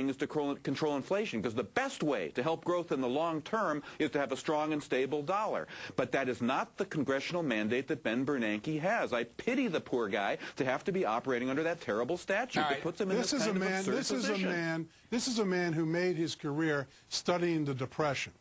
is to control inflation, because the best way to help growth in the long term is to have a strong and stable dollar. But that is not the congressional mandate that Ben Bernanke has. I pity the poor guy to have to be operating under that terrible statute that puts him in this kind of absurd position. This is a man who made his career studying the Depression.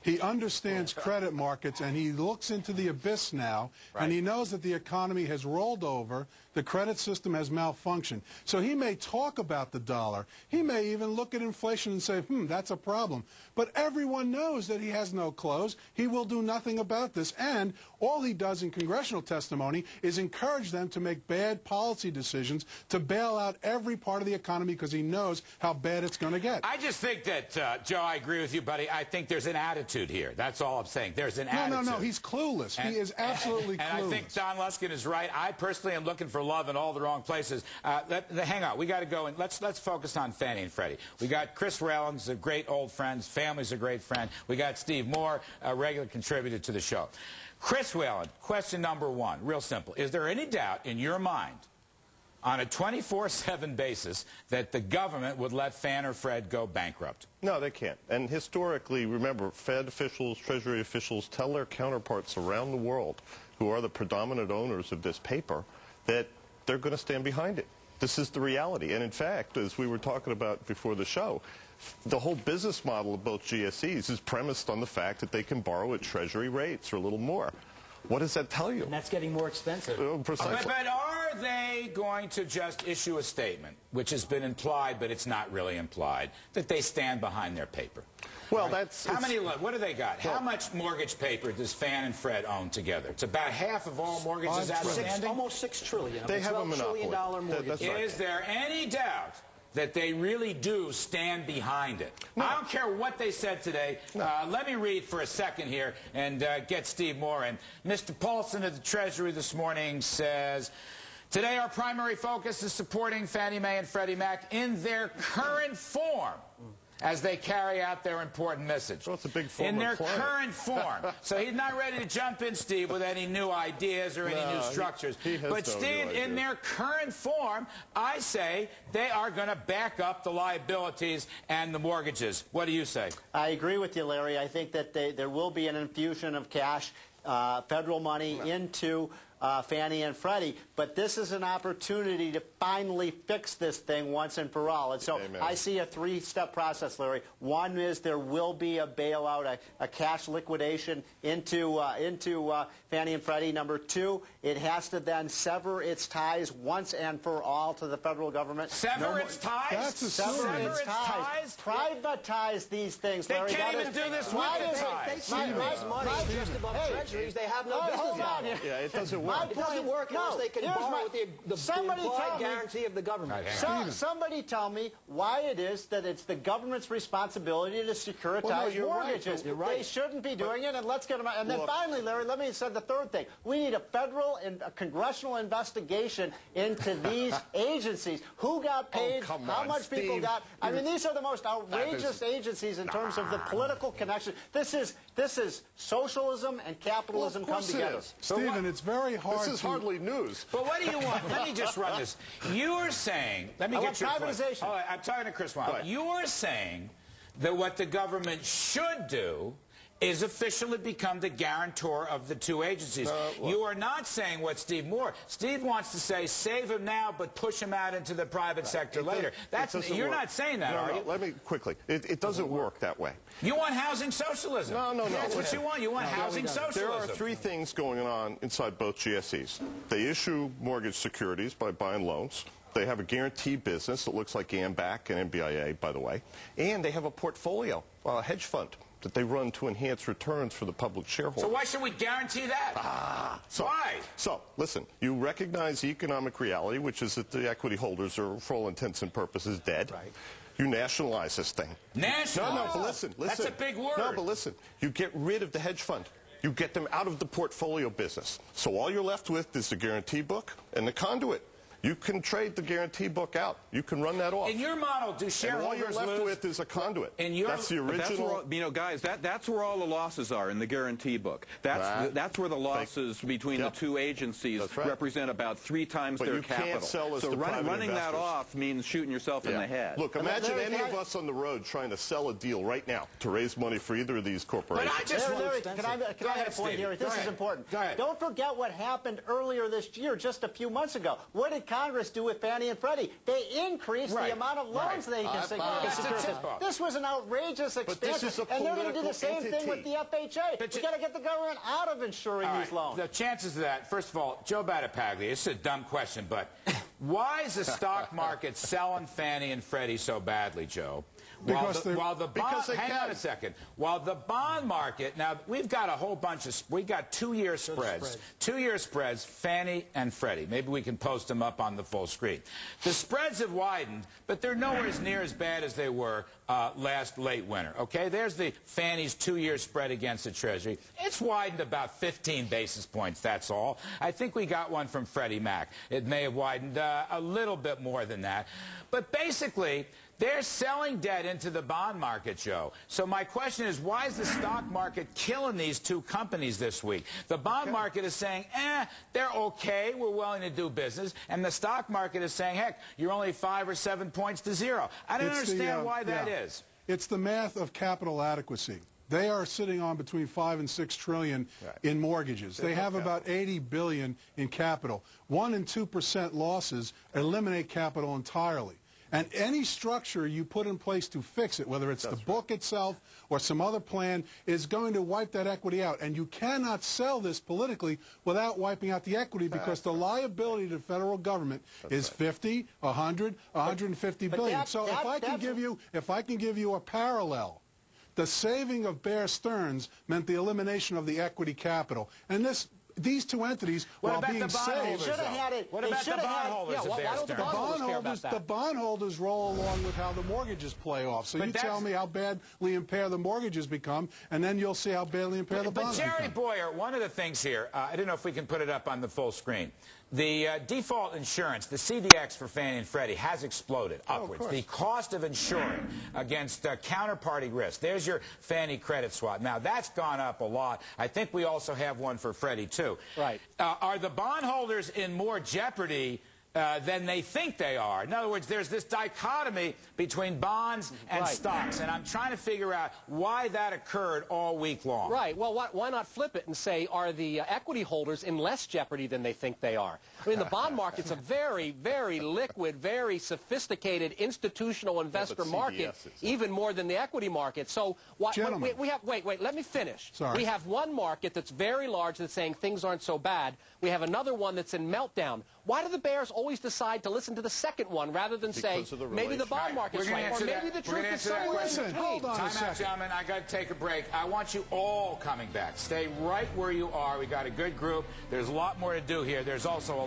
He understands credit markets, and he looks into the abyss now, and he knows that the economy has rolled over, the credit system has malfunctioned. So he may talk about the dollar. He may even look at inflation and say, that's a problem. But everyone knows that he has no clothes. He will do nothing about this. And all he does in congressional testimony is encourage them to make bad policy decisions to bail out every part of the economy because he knows how bad it's going to get. I just think that, Joe, I agree with you, buddy. I think there's an attitude here. That's all I'm saying. There's an attitude. No, he's clueless. He is absolutely clueless. And I think Don Luskin is right. I personally am looking for love in all the wrong places. Hang on. We got to go and let's focus on Fannie and Freddie. We got Chris Whalen's a great old friend. His family's a great friend. We got Steve Moore, a regular contributor to the show. Chris Whalen, question number one, real simple. Is there any doubt in your mind on a 24/7 basis that the government would let Fannie or Fred go bankrupt? No, they can't. And historically, remember, Fed officials, Treasury officials tell their counterparts around the world who are the predominant owners of this paper that they're going to stand behind it. This is the reality. And in fact, as we were talking about before the show, the whole business model of both GSEs is premised on the fact that they can borrow at Treasury rates or a little more. What does that tell you? And that's getting more expensive. Precisely. But are they going to just issue a statement, which has been implied, but it's not really implied, that they stand behind their paper? Well, that's... How many, what do they got? How much mortgage paper does Fannie and Fred own together? It's about half of all mortgages outstanding? Almost $6 trillion. They have a monopoly. $12 trillion mortgage. Is there any doubt that they really do stand behind it? No. I don't care what they said today. No. Let me read for a second here and get Steve Moore in. Mr. Paulson of the Treasury this morning says, today our primary focus is supporting Fannie Mae and Freddie Mac in their current form as they carry out their important message. Well, it's a big form in their current form. So he's not ready to jump in, Steve, with any new ideas or any new structures. But Steve, in their current form, I say they are going to back up the liabilities and the mortgages. What do you say? I agree with you, Larry. I think that there will be an infusion of cash, federal money into Fannie and Freddie, but this is an opportunity to finally fix this thing once and for all. And so I see a three-step process, Larry. One is there will be a bailout, a cash liquidation into Fannie and Freddie. Number two, it has to then sever its ties once and for all to the federal government. Sever its ties? That's sever its ties. Privatize these things, Larry. They can't even do this with the ties. They raise money just above treasuries. They have no business model. Yeah, it doesn't work. It doesn't work unless they can borrow with the implied guarantee of the government. Somebody tell me why it is that it's the government's responsibility to securitize mortgages. They shouldn't be doing it, and let's get them out. And then finally, Larry, let me say the third thing. We need a federal and a congressional investigation into these agencies. Who got paid? How much people got? I mean, these are the most outrageous agencies in terms of the political connection. This is socialism and capitalism come together. Stephen, it's very hard. This is hardly news. But what do you want? Let me just run this. You're saying, let me get your privatization. Oh, I'm talking to Chris Whalen. You're saying that what the government should do is officially become the guarantor of the two agencies. You are not saying what Steve Moore. Steve wants to say save him now, but push him out into the private sector later. You're not saying that, are you? Let me quickly. It doesn't work that way. You want housing socialism. No. That's what you want. You want housing socialism. There are three things going on inside both GSEs. They issue mortgage securities by buying loans. They have a guarantee business that looks like AMBAC and MBIA, by the way. And they have a portfolio, a hedge fund, that they run to enhance returns for the public shareholders. So why should we guarantee that? Why? So, listen, you recognize the economic reality, which is that the equity holders are, for all intents and purposes, dead. Right. You nationalize this thing. Nationalize? No, but listen. That's a big word. No, but listen. You get rid of the hedge fund. You get them out of the portfolio business. So all you're left with is the guarantee book and the conduit. You can trade the guarantee book out. You can run that off. In your model, do shareholders and all you're left with is a conduit. That's the original. Guys, that's where all the losses are in the guarantee book. That's where the losses between the two agencies represent about 3 times their capital. You can't sell as so running that off means shooting yourself in the head. Look, imagine any of us on the road trying to sell a deal right now to raise money for either of these corporations. But can I have a point here? This is important. Don't forget what happened earlier this year, just a few months ago. What did Congress do with Fannie and Freddie? They increased the amount of loans they can secure. This was an outrageous expansion, and they're going to do the same thing with the FHA. We've got to get the government out of insuring these loans. The chances of that, first of all, Joe Battipaglia, this is a dumb question, but why is the stock market selling Fannie and Freddie so badly, Joe? Hang on a second. While the bond market, now we've got a whole bunch of, we got 2-year spreads. 2-year spreads, Fannie and Freddie. Maybe we can post them up on the full screen. The spreads have widened, but they're nowhere near as bad as they were last late winter. Okay, there's the Fannie's 2-year spread against the Treasury. It's widened about 15 basis points, that's all. I think we got one from Freddie Mac. It may have widened a little bit more than that. But basically, they're selling debt into the bond market, Joe. So my question is, why is the stock market killing these two companies this week? The bond market is saying, they're okay, we're willing to do business. And the stock market is saying, heck, you're only 5 or 7 points to 0. I don't understand why that is. It's the math of capital adequacy. They are sitting on between 5 and 6 trillion in mortgages. They have about 80 billion in capital. 1% and 2% losses eliminate capital entirely. And any structure you put in place to fix it, whether it's the book itself or some other plan, is going to wipe that equity out. And you cannot sell this politically without wiping out the equity, because the liability to the federal government is 50, 100, 150 billion. So if I can give you a parallel, the saving of Bear Stearns meant the elimination of the equity capital. And these two entities, while being saved, what about the bondholders? The bondholders roll along with how the mortgages play off. So you tell me how badly impaired the mortgages become, and then you'll see how badly impaired the bonds become. But Jerry Bowyer, one of the things here, I don't know if we can put it up on the full screen. The default insurance, the CDX for Fannie and Freddie, has exploded upwards. The cost of insuring against counterparty risk. There's your Fannie credit swap. Now, that's gone up a lot. I think we also have one for Freddie, too. Right. Are the bondholders in more jeopardy than they think they are? In other words, there's this dichotomy between bonds and stocks, and I'm trying to figure out why that occurred all week long. Right. Well, why not flip it and say, are the equity holders in less jeopardy than they think they are? I mean, the bond market's a very, very liquid, very sophisticated institutional investor market, even more than the equity market. So wait, let me finish. Sorry. We have one market that's very large that's saying things aren't so bad. We have another one that's in meltdown. Why do the bears always decide to listen to the second one rather than say, maybe the bond market's right, or maybe the truth is somewhere in between? Hold on a second. Time out, gentlemen. I got to take a break. I want you all coming back. Stay right where you are. We got a good group. There's a lot more to do here. There's also a